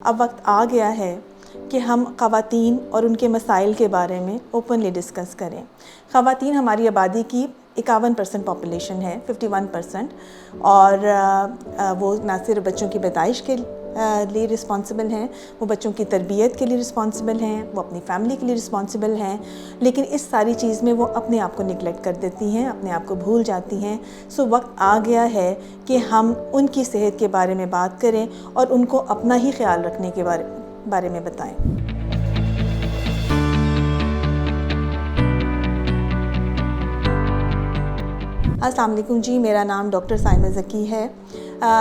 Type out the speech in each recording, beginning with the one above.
اب وقت آ گیا ہے کہ ہم خواتین اور ان کے مسائل کے بارے میں اوپنلی ڈسکس کریں۔ خواتین ہماری آبادی کی 51% پاپولیشن ہے، 51%، اور وہ نہ صرف بچوں کی پیدائش کے لیے رسپانسبل ہیں، وہ بچوں کی تربیت کے لیے رسپانسبل ہیں، وہ اپنی فیملی کے لیے رسپانسبل ہیں، لیکن اس ساری چیز میں وہ اپنے آپ کو نگلیکٹ کر دیتی ہیں، اپنے آپ کو بھول جاتی ہیں۔ وقت آ گیا ہے کہ ہم ان کی صحت کے بارے میں بات کریں اور ان کو اپنا ہی خیال رکھنے کے بارے میں بتائیں۔ السلام علیکم جی، میرا نام ڈاکٹر سائمہ ذکی ہے۔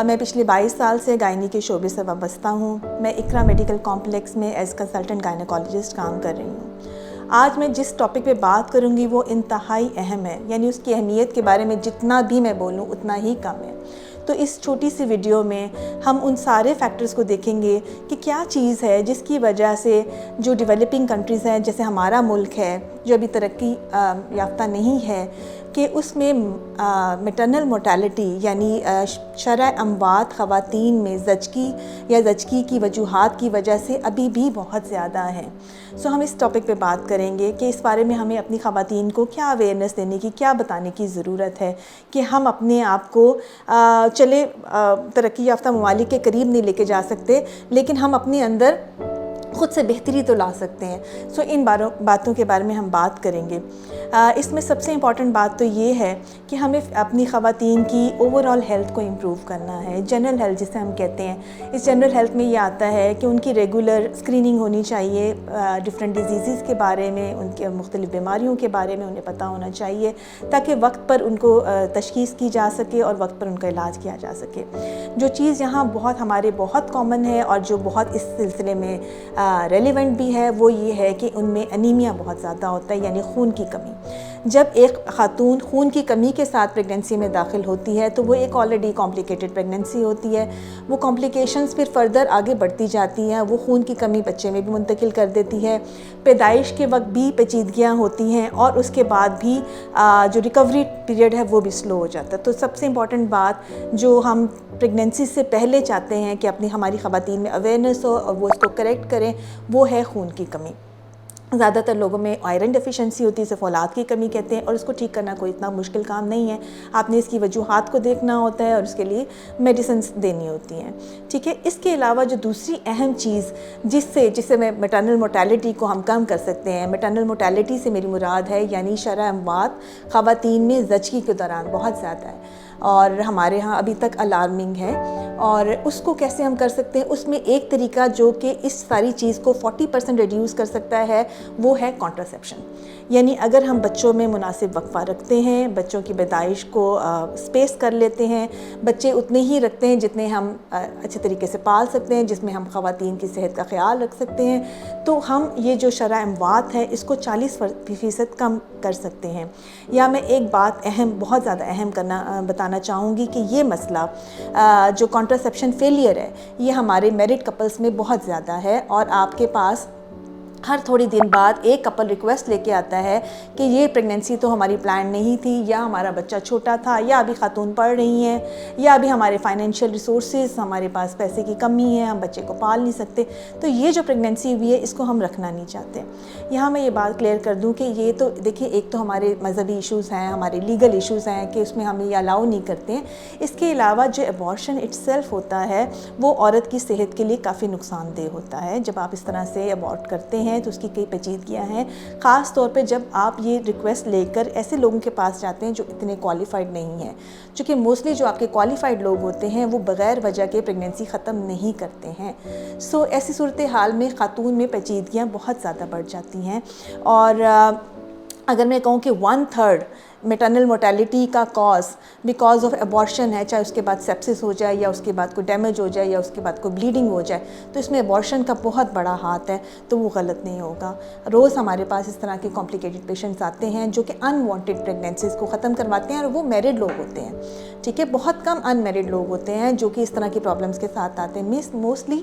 میں پچھلے 22 سال سے گائنی کے شعبے سے وابستہ ہوں۔ میں اقرا میڈیکل کمپلیکس میں ایز کنسلٹنٹ گائنیکالوجسٹ کام کر رہی ہوں۔ آج میں جس ٹاپک پہ بات کروں گی وہ انتہائی اہم ہے، یعنی اس کی اہمیت کے بارے میں جتنا بھی میں بولوں اتنا ہی کم ہے۔ تو اس چھوٹی سی ویڈیو میں ہم ان سارے فیکٹرز کو دیکھیں گے کہ کیا چیز ہے جس کی وجہ سے جو ڈیولپنگ کنٹریز ہیں، جیسے ہمارا ملک ہے جو ابھی ترقی یافتہ نہیں ہے، کہ اس میں میٹرنل مورٹیلٹی یعنی شرح اموات خواتین میں زچگی کی وجوہات کی وجہ سے ابھی بھی بہت زیادہ ہیں۔ ہم اس ٹاپک پہ بات کریں گے کہ اس بارے میں ہمیں اپنی خواتین کو کیا اویئرنیس دینے کی، کیا بتانے کی ضرورت ہے کہ ہم اپنے آپ کو چلے ترقی یافتہ ممالک کے قریب نہیں لے کے جا سکتے، لیکن ہم اپنے اندر خود سے بہتری تو لا سکتے ہیں۔ ان باتوں کے بارے میں ہم بات کریں گے۔ اس میں سب سے امپورٹنٹ بات تو یہ ہے کہ ہمیں اپنی خواتین کی اوور آل ہیلتھ کو امپروو کرنا ہے، جنرل ہیلتھ جسے ہم کہتے ہیں۔ اس جنرل ہیلتھ میں یہ آتا ہے کہ ان کی ریگولر اسکریننگ ہونی چاہیے، ڈفرینٹ ڈیزیزز کے بارے میں، ان کے مختلف بیماریوں کے بارے میں انہیں پتہ ہونا چاہیے، تاکہ وقت پر ان کو تشخیص کی جا سکے اور وقت پر ان کا علاج کیا جا سکے۔ جو چیز یہاں ہمارے بہت کامن ہے اور جو بہت اس سلسلے میں ریلیونٹ بھی ہے، وہ یہ ہے کہ ان میں انیمیا بہت زیادہ ہوتا ہے، یعنی خون کی کمی۔ جب ایک خاتون خون کی کمی کے ساتھ پریگننسی میں داخل ہوتی ہے تو وہ ایک آلریڈی کمپلیکیٹڈ پریگننسی ہوتی ہے۔ وہ کمپلیکیشنز پھر فردر آگے بڑھتی جاتی ہیں، وہ خون کی کمی بچے میں بھی منتقل کر دیتی ہے۔ پیدائش کے وقت بھی پیچیدگیاں ہوتی ہیں اور اس کے بعد بھی جو ریکوری پیریڈ ہے وہ بھی سلو ہو جاتا ہے۔ تو سب سے امپورٹنٹ بات جو ہم پریگننسی سے پہلے چاہتے ہیں کہ ہماری خواتین میں اویئرنیس ہو اور وہ اس کو کریکٹ کریں، وہ ہے خون کی کمی۔ زیادہ تر لوگوں میں آئرن ڈیفیشنسی ہوتی ہے، اسے فولاد کی کمی کہتے ہیں، اور اس کو ٹھیک کرنا کوئی اتنا مشکل کام نہیں ہے۔ آپ نے اس کی وجوہات کو دیکھنا ہوتا ہے اور اس کے لیے میڈیسنز دینی ہوتی ہیں، ٹھیک ہے۔ اس کے علاوہ جو دوسری اہم چیز جسے میں میٹرنل مورٹیلٹی کو ہم کم کر سکتے ہیں، میٹرنل مورٹیلٹی سے میری مراد ہے یعنی شرح اموات خواتین میں زچگی کے دوران بہت زیادہ ہے اور ہمارے ہاں ابھی تک الارمنگ ہے، اور اس کو کیسے ہم کر سکتے ہیں؟ اس میں ایک طریقہ جو کہ اس ساری چیز کو 40% ریڈیوس کر سکتا ہے وہ ہے کنٹراسیپشن۔ یعنی اگر ہم بچوں میں مناسب وقفہ رکھتے ہیں، بچوں کی پیدائش کو سپیس کر لیتے ہیں، بچے اتنے ہی رکھتے ہیں جتنے ہم اچھے طریقے سے پال سکتے ہیں، جس میں ہم خواتین کی صحت کا خیال رکھ سکتے ہیں، تو ہم یہ جو شرح اموات ہے اس کو 40% کم کر سکتے ہیں۔ یا میں ایک بات بہت زیادہ اہم بتانا چاہوں گی کہ یہ مسئلہ جو کنٹراسیپشن فیلئر ہے یہ ہمارے میرڈ کپلز میں بہت زیادہ ہے، اور آپ کے پاس ہر تھوڑی دن بعد ایک کپل ریکویسٹ لے کے آتا ہے کہ یہ پریگننسی تو ہماری پلان نہیں تھی، یا ہمارا بچہ چھوٹا تھا، یا ابھی خاتون پڑھ رہی ہیں، یا ابھی ہمارے فائنینشیل ریسورسز، ہمارے پاس پیسے کی کمی ہے، ہم بچے کو پال نہیں سکتے، تو یہ جو پریگننسی ہوئی ہے اس کو ہم رکھنا نہیں چاہتے۔ یہاں میں یہ بات کلیئر کر دوں کہ یہ تو دیکھیں، ایک تو ہمارے مذہبی ایشوز ہیں، ہمارے لیگل ایشوز ہیں کہ اس میں ہم یہ الاؤ نہیں کرتے ہیں۔ اس کے علاوہ جو ایبارشن اٹ سیلف ہوتا ہے وہ عورت کی صحت کے لیے کافی نقصان دہ ہوتا ہے۔ جب آپ اس طرح سے ابارٹ کرتے ہیں تو اس کی کئی پیچیدگیاں ہیں، خاص طور پہ جب آپ یہ ریکویسٹ لے کر ایسے لوگوں کے پاس جاتے ہیں جو اتنے کوالیفائڈ نہیں ہیں، چونکہ موسٹلی جو آپ کے کوالیفائڈ لوگ ہوتے ہیں وہ بغیر وجہ کے پریگننسی ختم نہیں کرتے ہیں۔ ایسی صورتحال میں خاتون میں پیچیدگیاں بہت زیادہ بڑھ جاتی ہیں، اور اگر میں کہوں کہ 1/3 میٹرنل مورٹیلٹی کا بیکاز آف ایبارشن ہے، چاہے اس کے بعد سیپسس ہو جائے یا اس کے بعد کوئی ڈیمیج ہو جائے یا اس کے بعد کوئی بلیڈنگ ہو جائے، تو اس میں ایبارشن کا بہت بڑا ہاتھ ہے، تو وہ غلط نہیں ہوگا۔ روز ہمارے پاس اس طرح کے کمپلیکیٹڈ پیشنٹس آتے ہیں جو کہ ان وانٹیڈ پریگننسیز کو ختم کرواتے ہیں، اور وہ میرڈ لوگ ہوتے ہیں، ٹھیک ہے۔ بہت کم ان میرڈ لوگ ہوتے ہیں جو کہ اس طرح کی پرابلمس کے ساتھ آتے ہیں، موسٹلی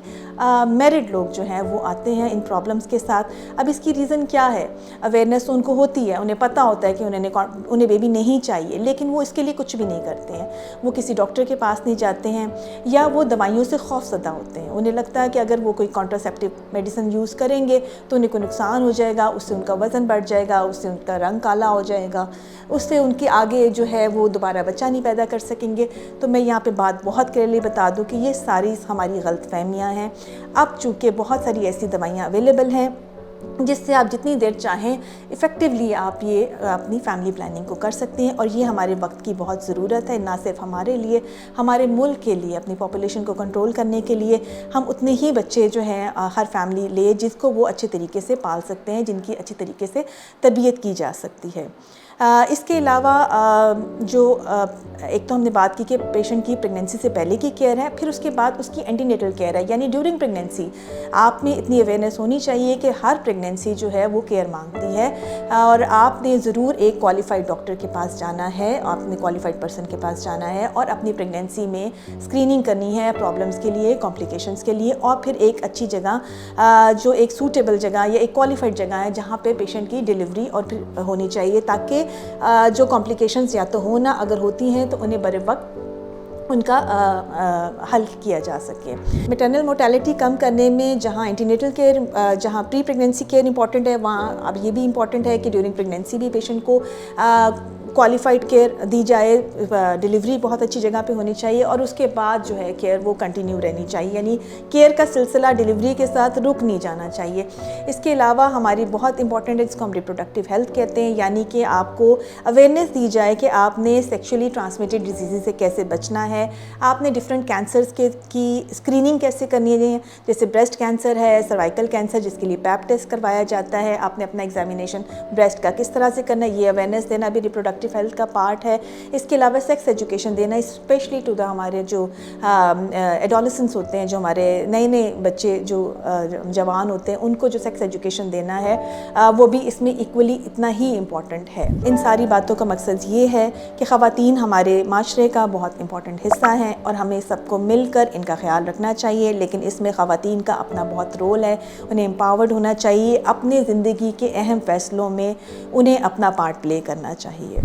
میرڈ لوگ جو ہیں وہ آتے ہیں ان پرابلمس کے ساتھ۔ اب اس کی ریزن کیا ہے؟ اویئرنیس ان کو ہوتی ہے، انہیں پتہ ہوتا ہے کہ انہیں بیبی نہیں چاہیے، لیکن وہ اس کے لیے کچھ بھی نہیں کرتے ہیں. وہ کسی ڈاکٹر کے پاس نہیں جاتے ہیں، یا وہ دوائیوں سے خوف زدہ ہوتے ہیں. انہیں لگتا ہے کہ اگر وہ کوئی کانٹراسیپٹیو میڈیسن یوز کریں گے تو انہیں کوئی نقصان ہو جائے گا، اس سے ان کا وزن بڑھ جائے گا، اس سے ان کا رنگ کالا ہو جائے گا، اس سے ان کے آگے جو ہے وہ دوبارہ بچہ نہیں پیدا کر سکیں گے. تو میں یہاں پہ بات بہت کلیئرلی بتا دوں کہ یہ ساری ہماری غلط فہمیاں ہیں. اب چونکہ بہت ساری ایسی دوائیاں اویلیبل ہیں جس سے آپ جتنی دیر چاہیں ایفیکٹولی آپ یہ اپنی فیملی پلاننگ کو کر سکتے ہیں، اور یہ ہمارے وقت کی بہت ضرورت ہے، نہ صرف ہمارے لیے، ہمارے ملک کے لیے. اپنی پاپولیشن کو کنٹرول کرنے کے لیے ہم اتنے ہی بچے جو ہیں ہر فیملی لے جس کو وہ اچھے طریقے سے پال سکتے ہیں، جن کی اچھی طریقے سے تربیت کی جا سکتی ہے. اس کے علاوہ جو ایک تو ہم نے بات کی کہ پیشنٹ کی پریگننسی سے پہلے کی کیئر ہے، پھر اس کے بعد اس کی اینٹی نیٹل کیئر ہے، یعنی ڈیورنگ پریگننسی آپ میں اتنی اویئرنیس ہونی چاہیے کہ ہر پریگننسی جو ہے وہ کیئر مانگتی ہے، اور آپ نے ضرور ایک کوالیفائڈ ڈاکٹر کے پاس جانا ہے، آپ نے کوالیفائڈ پرسن کے پاس جانا ہے، اور اپنی پریگننسی میں اسکریننگ کرنی ہے پرابلمس کے لیے، کمپلیکیشنس کے لیے، اور پھر ایک اچھی جگہ جو ایک سوٹیبل جگہ یا ایک کوالیفائڈ جگہ ہے جہاں پہ پیشنٹ کی ڈیلیوری اور پھر ہونی چاہیے، تاکہ جو کمپلیکیشنز یا تو ہونا اگر ہوتی ہیں تو انہیں بر وقت ان کا حل کیا جا سکے. میٹرنل مورٹیلٹی کم کرنے میں جہاں اینٹی-نیٹل کیئر، جہاں پری پریگننسی کیئر امپورٹنٹ ہے، وہاں اب یہ بھی امپورٹنٹ ہے کہ ڈیورنگ پریگننسی بھی پیشنٹ کو کوالیفائڈ کیئر دی جائے. ڈیلیوری بہت اچھی جگہ پہ ہونی چاہیے، اور اس کے بعد جو ہے کیئر وہ کنٹینیو رہنی چاہیے، یعنی کیئر کا سلسلہ ڈیلیوری کے ساتھ رک نہیں جانا چاہیے. اس کے علاوہ ہماری بہت امپورٹنٹ ہے جس کو ہم ریپروڈکٹیو ہیلتھ کہتے ہیں، یعنی کہ آپ کو اویئرنیس دی جائے کہ آپ نے سیکشولی ٹرانسمیٹڈ ڈیزیزز سے کیسے بچنا ہے، آپ نے ڈفرینٹ کینسرز کی اسکریننگ کیسے کرنی ہے، جیسے بریسٹ کینسر ہے، سروائکل کینسر جس کے لیے پیپ ٹیسٹ کروایا جاتا ہے، آپ نے اپنا ایگزامینیشن بریسٹ کا کس طرح سے کرنا ہے، یہ اویئرنیس دینا بھی ریپروڈکٹیو ہیلتھ کا پارٹ ہے. اس کے علاوہ سیکس ایجوکیشن دینا، اسپیشلی ٹو دا ہمارے جو ایڈولسنس ہوتے ہیں، جو ہمارے نئے نئے بچے جو جوان ہوتے ہیں، ان کو جو سیکس ایجوکیشن دینا ہے وہ بھی اس میں ایکولی اتنا ہی امپورٹنٹ ہے. ان ساری باتوں کا مقصد یہ ہے کہ خواتین ہمارے معاشرے کا بہت امپورٹنٹ حصہ ہیں، اور ہمیں سب کو مل کر ان کا خیال رکھنا چاہیے، لیکن اس میں خواتین کا اپنا بہت رول ہے. انہیں امپاورڈ ہونا چاہیے، اپنے زندگی کے اہم فیصلوں میں انہیں اپنا پارٹ پلے کرنا چاہیے.